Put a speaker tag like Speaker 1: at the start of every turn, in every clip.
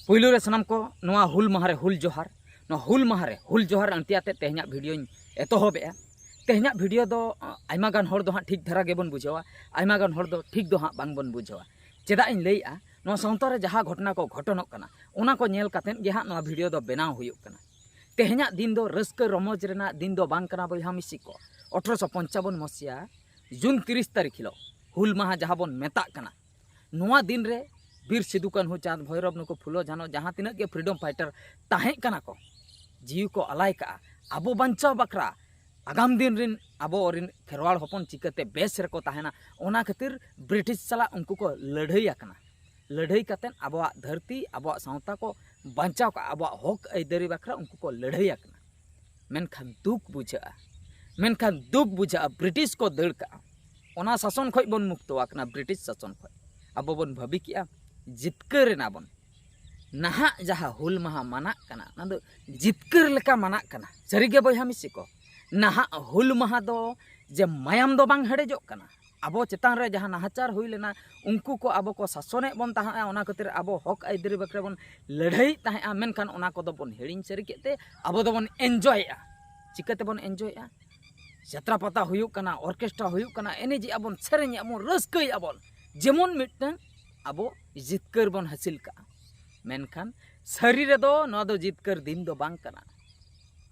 Speaker 1: पुइलो रे सनाम को नोआ हुल माहारे हुल जोहार नो हुल माहारे हुल जोहार अंतियाते तेहना वीडियो एतोहबेआ तेहना वीडियो दो आयमा गान हर दो हाँ ठीक धरा गेबन बुझावा आयमा गान हर दो ठीक दो हाँ बांग बन बुझावा चेदा इन लैया नो सावता रे जहाँ घटना को घटनोग कना ओना को नेल कातेन गे हाँ नो वीडियो दो बनाव हुयुग कना तेहना दिन दो रस्क रमज रेना दिन दो बांग कना बयहा मिसी को 1855 मसिया जून 30 तारीख हिलो हुल माहा जहाँ बन मेता कना नोआ दिन रे बीर सिदु कान्हू चांद भैरव नुको फुलो झानो जहाँ तिना के फ्रीडम फाइटर ताहें कना को जीव को अलाय का आबो बंचाव बकरा आगाम दिन रिन आबो रिन खेरवाड़ हपन चिकते बेस रको ताहेना ओना खातिर ब्रिटिश सला उनको को लड़ाई आकना लड़ाई कातेन आबो धरती आबो सावता को बंचाव का आबो हक आइदारी बकरा उनको को लड़ाई आकना मेनखान दुख बुझा ब्रिटिश को दड़ का ओना शासन खय बन मुक्त आकना ब्रिटिश शासन खय आबो बन भाबी किया जितकर बन नहा जहाँ हुल माहा माना कना ना दो जितकर लेका माना कना सरीगे बयहा मिसी को नहा हुल माहा दो जे मायाम दो बांग हेडेजो कना आबो चेतान रे जहाँ नाहाचार हुई लेना उनको को आबो को शासने बन ताहा ओना खातिर आबो हक आइदारी बकरे बन लड़ाई ताहा मेनखान ओना को दो बन हेड़िंग सरी केते आबो दो बन एन्जॉयआ चिकाते बन एन्जॉयआ यात्रा पता हुयुग कना ऑर्केस्ट्रा हुयुग कना एनेजी आबोन सेरेंग आबोन रस्कई आबोन जेमन मिटन आबो जितकर बन हासिल का मेनखान सरी रे दो न दो जितकर दिन दो बांग कना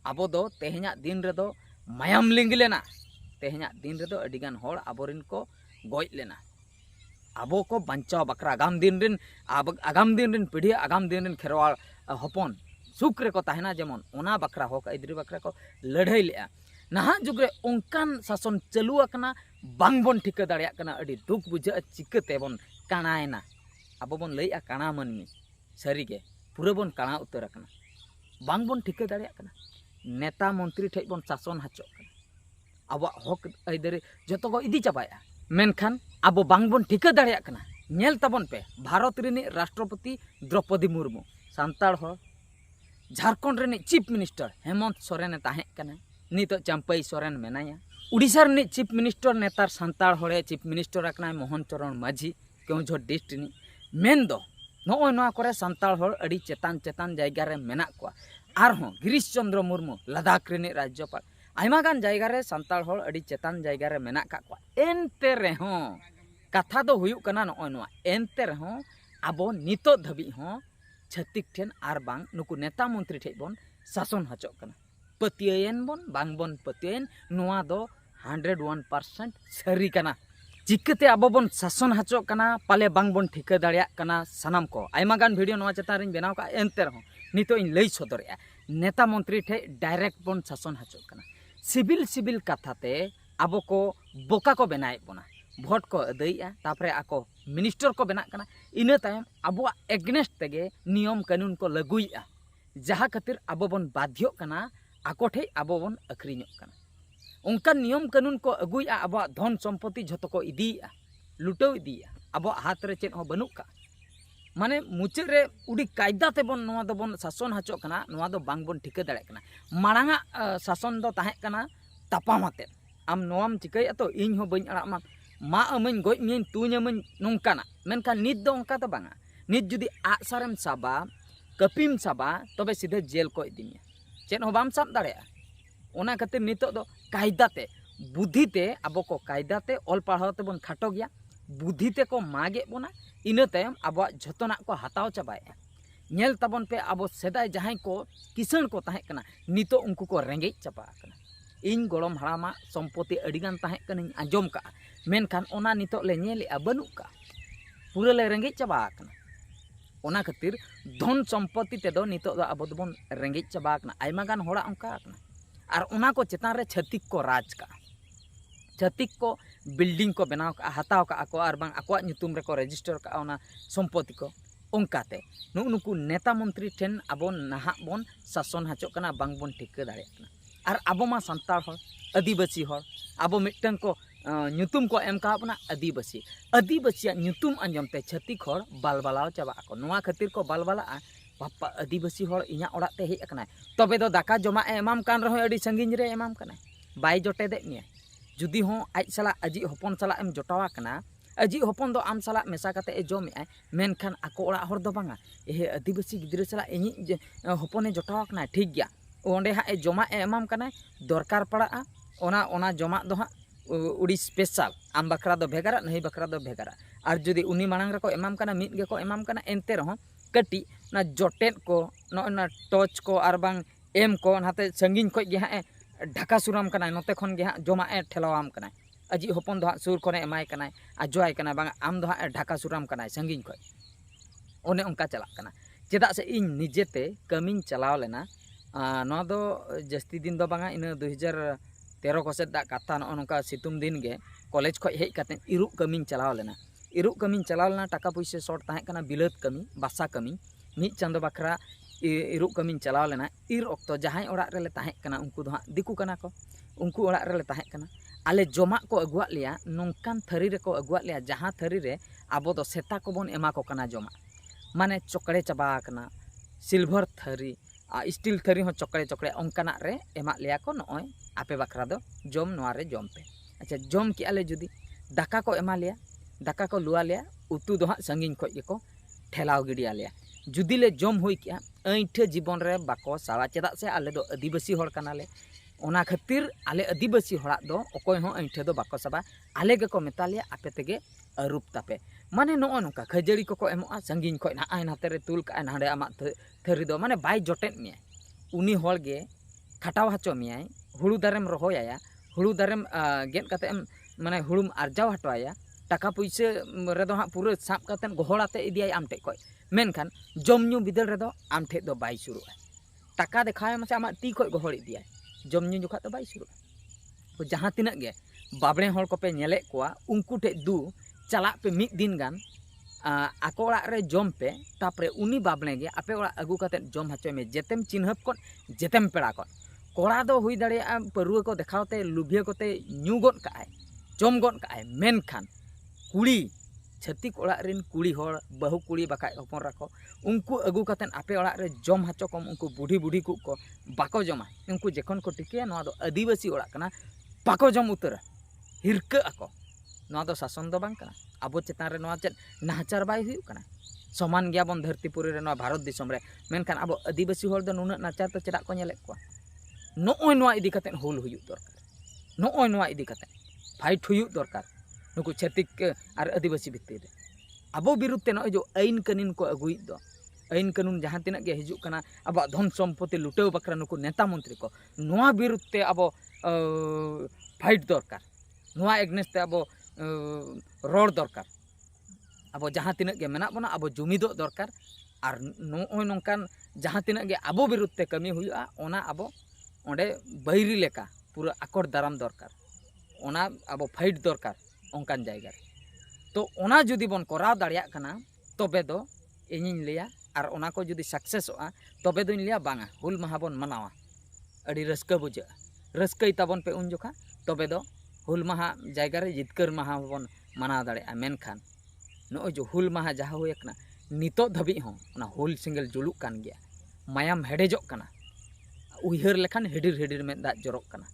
Speaker 1: आबो दो तेहना दिन रे दो मायाम लिंग लेना तेहना दिन रे दो अडिगान होड़ आबोरिन को गोज लेना आबो को बंचाव बकरा आगाम दिन रिन पीढ़ी आगाम दिन रिन खेरवाड़ हपन सुख रे को ताहेना जेमन ओना बकरा हक आइदारी बकरा को लड़ाई लेआ नहा जुग रे ओंकान शासन चालू आकना बांग बन ठिका दाड़िया कना अडी दुख बुझा चिकाते बन काणायना आबो बन लैया काणा मानमी सरीगे पूरा बन काणा उतर आकना बांग बन ठिका दाड़िया कना नेता मंत्री ठेज बन शासन हाचो कना आबो हक आइदारी जतो को इदी चाबाया मेनखान आबो बांग बन ठिका दाड़िया कना नेल ताबन पे भारत रिनी राष्ट्रपति द्रौपदी मुर्मू सांताड़ हो झारखंड रिनी चीफ मिनिस्टर हेमंत सोरेन ताहें कना नितो चंपई सोरेन मेनाया उड़ीसा रिनी चीफ मिनिस्टर नेतार सांताड़ होड़े चीफ मिनिस्टर आकना मोहन चरण माझी केउझर डिस्ट्रिक्ट मेन दो नोय नोआ करे सांताड़ होड़ अड़ी चेतान चेतान जायगा रे मेना को आरहों गिरीश चंद्र मुर्मू लद्दाख रिनी राज्यपाल आयमा गान जायगा रे सांताड़ होड़ अड़ी चेतान जायगा रे मेना का को एनते रेहों कथा दो हुयुग कना नोय नोआ एनते रेहों आबो नितो धबी हों छत्तीक ठेन आर बांग नुकु नेता मंत्री ठेज बन शासन हाचो कना पतियन बन बांग बन पतियन नोआ दो 101% सरी कना चिकाते आबो बन शासन हाचो कना पाले बांग बन ठिका दाड़िया कना सनाम को आयमा गान वीडियो नोआ चेतान रिन बेनाव का एनते रहो नितो इन लई सदरया नेता मंत्री ठे डायरेक्ट बन शासन हाचो कना सिविल कथाते आबो को बोका को बनाए बना भोट को अदैया तापरे आको मिनिस्टर को बना कना इना तायम आबो एगनेस्ट तेगे नियम कानून को लागुइया जहाँ खातिर आबो बन बाध्य कना आको ठे आबो बन अखरिñो कना उनका नियम कानून को अगुया अब धन सम्पत्ति झोतो को इदिया लुटाव इदिया अब हाथ रे चेद हो बनुक का माने मुचाद रे उडी कायदा ते बन नोआ दो बन शासन हाचो कना नोआ दो बांग बन ठिका दाड़े कना मारांगा शासन दो ताहे कना तापामाते आम नोआम चिकाया तो इन हो बइन अड़ा मा अमन गोज मियन तुñ अमन नोंकाना मेनखान नित दो ओंका तो बांगा नित जुदी आसारम साबा कपिम साबा तबे सीधे जेल को इदिमिया चेद हो बाम साब दाड़ेया ओना खातिर नितो दो कायदाते बुद्धिते आबो को कायदाते ऑल पढ़ाते बन खाटो गया बुद्धिते को मागे बोना इना तायम आबो झोतना को हताव चाबाया नेल ताबन पे आबो सेदाय जहां को किसान को ताहे कना नितो उनको को रेंगे चाबा कना इन गोड़म हड़ामा सम्पत्ति अडिगान ताहे कना आंजम का मेनखान ओना नितो ले नेले बनु का पूरा ले रेंगे चाबा कना ओना खातिर धन सम्पत्ति तेदो नितो दो आबो दबन रेंगे चाबा कना आयमा गान होड़ा अंका कना और उना को चेतान रे छत्तीक को राज का छत्तीक को बिल्डिंग को बनाव का हताव का आको और बांग आको ᱧᱩᱛᱩᱢ रे को रजिस्टर का ओना सम्पत्ति को ओंकाते नुकु नेता मंत्री ठेन आबो नाहा बन शासन हाचो कना बांग बन ठिका दाड़े कना और आबो मा सांताड़ होड़ आदिवासी होड़ आबो मिटन को ᱧᱩᱛᱩᱢ को एम का अपना आदिवासिया ᱧᱩᱛᱩᱢ अंजमते छत्तीक होड़ बालबालाव चाबा आको नोआ खातिर को बालबाला पापा आदिवासी होड़ इना ओड़ाते हेज अकना तबे दो दाका जमा एमाम कान रहो अडी संगिन रे एमाम कना बाय जोटे दे मिया जुदी हो आज सला अजी हपन सला एम जोटावा कना अजी हपन दो आम साला मेसा कते ए जमे आय मेनखान आको ओड़ा हर दो बांगा ए आदिवासी गिद्रा साला इनी हपने जटाव कना ठीक गया ओंडे हा ए जमा ए एमाम कना दरकार पड़ा ओना जमा दो हा उड़ी स्पेशल आम बकरा दो भेगारा नहीं बकरा दो भेगारा और जुदी उनी मांग रको एमाम कना मिट गेको एमाम कना एनते रहो कटी ना जोटेट को ना टच को और बांग एम को नाते संगिन खो गे हा ढाका सुराम कना नोते खन गे हा जमा ए ठेलावाम कना अजी हपन दो हा सुर खने एमाय कना आजोय कना बांग आम दो हा ढाका सुराम कना संगिन खो ओने उनका चला कना चेदा से इन निजेते कमिन चलाव लेना नवा दो जस्ती दिन दो बांगा इन 2013 को सेदा कथा नोका सितुम दिन गे कॉलेज खो हेज कते इरु कमिन चलाव लेना इरु कमिन चलाव लेना टाका पैसा शॉर्ट ताहे कना बिलात कमी बासा कमी मिट चांदो बखरा इरु कमिन चलाव लेना इर ऑक्तो जहां ओड़ा रेले ताहे कना उनको दो हा दिकु कना को उनको ओड़ा रेले ताहे कना आले जमा को अगुआ लिया नोंकान थरी रे को अगुआ लिया जहां थरी रे आबो दो सेता को बन एमा को कना जमा माने चोकड़े चबा कना सिल्वर थरी स्टील थरी हो चोकड़े चोकड़े ओंकाना रे एमा लिया को नय आपे बखरा दो जम नोआ रे जम पे अच्छा जम कि आले जुदी दाका को एमा लिया दाका को लुआ लिया उतु दो हा संगिन खो गे को ठेलाव गिडिया लिया जुदी ले जम हुई क्या ऐठ जीवन रे बाको सावा चेदा से आले दो आदिवासी होड़ कनाले ओना खातिर आले आदिवासी होड़ा दो अकोय हो ऐठ दो बाको साबा आले गे को मेता लिया आपे तेगे अरूप तापे माने नो नोका खजड़ी को एमोआ संगिन खो ना आय नाते रे तुल का नाडे आमा थरी दो माने बाय जोटेट मे उनी होड़ गे खटाव हचो मियाय हुड़ू दारेम रहोया हुड़ू दारेम गेट कते माने हुड़ुम आरजाव हटवाया टाका पैसा रेदो हाँ पूरा साब कते गहड़ाते इदियाय आम ठे को मेनखान जमन्यू बिदल रेदो आम ठे दो बाय शुरुआ टाका देखाय मासे आमा ती खो गहड़ इदियाय जमन्यू जोखा तो बाय शुरुआ जहाँ तिना गे बाबड़े होड़ को पे नेले कोआ उनको ठे दू चला पे मिद दिन गान आको ओड़ा रे जम पे तापरे उनी बाबड़े गे आपे ओड़ा अगू कते जम हचो में जेतेम चिन्हप को जेतेम पेड़ा को कोड़ा दो हुई दाड़े परुआ को देखावते लुभिया कोते न्यू गोद काय जम गोद काय मेनखान कुड़ी छत्तीक ओड़ा रिन कुड़ी होड़ बहु कुड़ी बाकाय हपन राको उनको अगू कते आपे ओड़ा रे जम हचो कम उनको बुढ़ी बुढ़ी को बाको जमा उनको जेखन को टिके नवा दो आदिवासी ओड़ा कना बाको जम उतर हिरका आको नवा दो शासन दो बांग कना आबो चेतान रे नवा चेत नाहचार बाय हुयु कना समान गया बन धरतीपुरी रे नवा भारत दिसम रे मेनखान आबो आदिवासी होड़ दो नुना नाचार तो चेदा को नेले को नोय नवा इदी कते हुल हुयु दरकार नोय नवा इदी कते फाइट हुयु दरकार नुकु छतिक और आदिवासी भितर आबो विरुद्ध ते नोय जो आईन कानून को अगुई दो आईन कानून जहाँ तिना गे हिजु कना अब धन सम्पत्ति लुटाव बकरा नुकु नेता मंत्री को नोआ विरुद्ध ते अब फाइट दरकार नोआ एगनेस्ट ते अब रोड दरकार अब जहाँ तिना गे मेना बना अब जुमिदो दरकार और नोय नोंकान जहाँ तिना गे अब विरुद्ध ते कमी हुयुआ ओना अब ओंडे बैरी लेका पूरा आकोर दाराम दरकार ओना अब फाइट दरकार ओंकान जायगा तो ओना जुदी बन कराव दाड़िया कना तबे दो इनिन लिया और ओना को जुदी सक्सेसोआ तबे दोइन लिया बांगा हुल माहा बन मनावा अड़ी रस्का बुझा रस्काई ताबन पे उन जोखा तबे दो हुल माहा जायगा रे जितकर माहा बन मनाव दाड़िया मेनखान नो जो हुल माहा जहाँ हुए कना नितो धबी हो ओना हुल सिंगल जुलुक कान गया मायाम हेडेजोक कना उहर लेखान हेडिर हेडिर में दाग जरक कना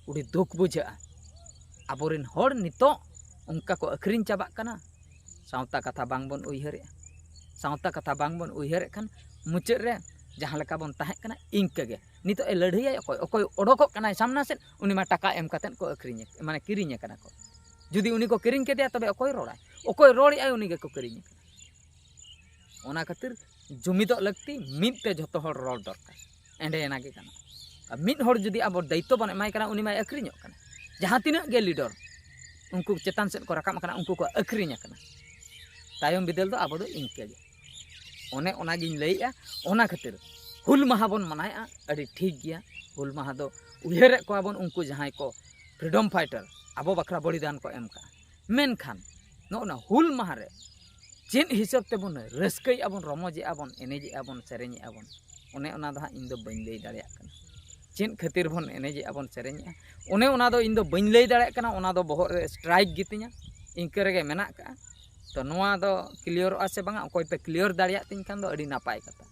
Speaker 1: उड़ी दुख बुझा आबोरिन होड़ नितो उनका को अखरिन चाबाक कना सावता कथा बांग बन उहरे सावता कथा बांग बन उहरे खान मुचाद रे जहाँ लेका बन ताहे कना इंका गे नितो ए लड़ाई अकोय ओडोकक कना सामना से उनी मा टाका एम कतेन को अखरिन माने किरिन कना को जुदी उनी को किरिन केदिया तबे अकोय रोड़ाय अकोय रोड़ी आय उनी गे को किरिन कना ओना खातिर जुमिदो लगती मिद ते जतो होड़ रोड़ दरकार एंडे एना गे कना मिद होड़ जुदी अब दायित्व बन एमाय कना उनी मा अखरिन कना जहाँ तीना गे लीडर उनको चेतान से को राकाम कना उनको को अखरिन कना तायम बिदल दो अब दो इंके गे ओने ओना गिन लईया ओना खातिर हुल माहा बन मनाया अड़ी ठीक गया हुल माहा दो उहरे को बन उनको जहां को फ्रीडम फाइटर अब बखरा बलिदान को एम का मेनखान नोना हुल माहा रे चेन हिसाब ते बन रस्कई आबन रमजे आबन एनेजे आबन सेरेnye आबन ओने ओना दो इन दो बइन लई दाड़िया कना चेन खातिर बन एनेजे आबन सेरेnye ओने ओना दो इन दो बइन लई दाड़िया कना ओना दो बहुत स्ट्राइक गितिnya इंके रेगे मेना का तो नोआ दो क्लियर आसे बांगा अकोय पे क्लियर दाड़िया तिन खान दो अड़ी नापाय कथा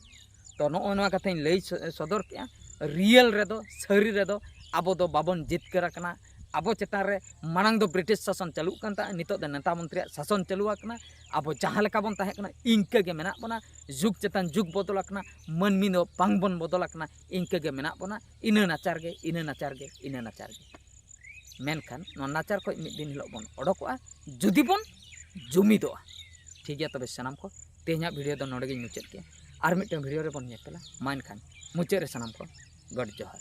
Speaker 1: तो नो नोआ कथा इन लई सदर के रियल रेदो सरी रेदो आबो दो बाबन जितकर कना आबो चेतान रे मांग दो ब्रिटिश शासन चालू कान ता नितो दो नेता मंत्री शासन चालू आकना आबो जहां लेका बोन ताहे कना इनके गे मेना बना जुग चेतान जुग बदल आकना मनमी दो बांग बोन बदल आकना इनके गे मेना बना इना नाचार गे इना नाचार गे इना नाचार गे मेनखान नो नाचार खो मिद दिन हिलो बोन ओडकोआ जुदी बोन जुमिदोआ ठीक गया तबे सनाम को तेहना वीडियो दो नोडे गे मुचाद के आर मिटन वीडियो रे बोन नेपेला मा एनखान मुचाद रे सनाम को गड जोहार।